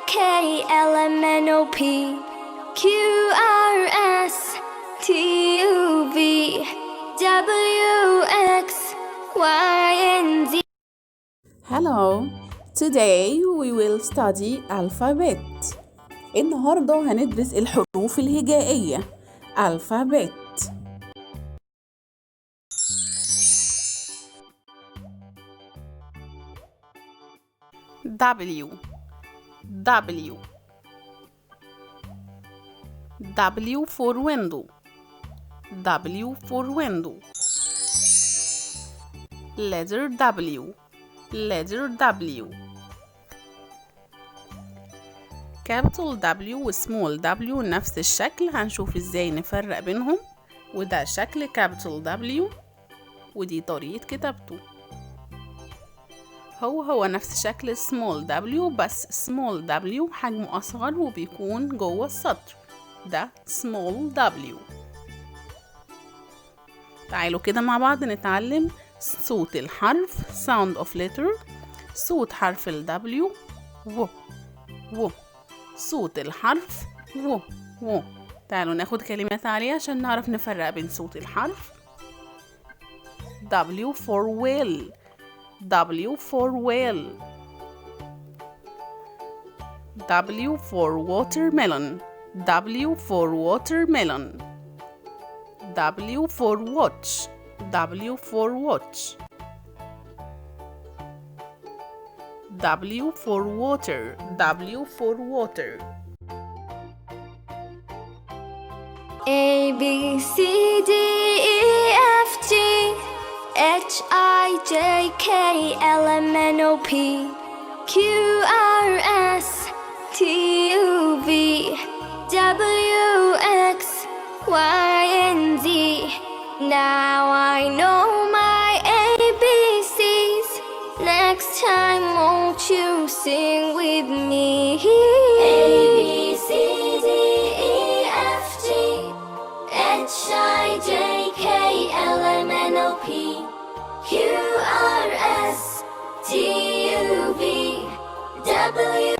K L M N O P Q R S T U V W X Y and Z. Hello, today we will study alphabet. النهاردة هندرس الحروف الهجائية alphabet. W W W for window. W for window. Letter W. Letter W. capital W و small W نفس الشكل، هنشوف ازاي نفرق بينهم. وده شكل capital W ودي طريقة كتابته. هو نفس شكل small W، بس small W حجمه أصغر وبيكون جوه السطر. ده small W. تعالوا كده مع بعض نتعلم صوت الحرف sound of letter. صوت حرف ال W و صوت الحرف و. تعالوا ناخد كلمات عليه عشان نعرف نفرق بين صوت الحرف. W for well. W for well. W for watermelon. W for watermelon. W for watch. W for watch. W for water. W for water. A B C D E F G H I J K L M N O P Q R S T U V W X Y and Z. Now I know my ABCs. Next time won't you sing with me? A B C D E F G H I J K L M N O P Q R S T U V W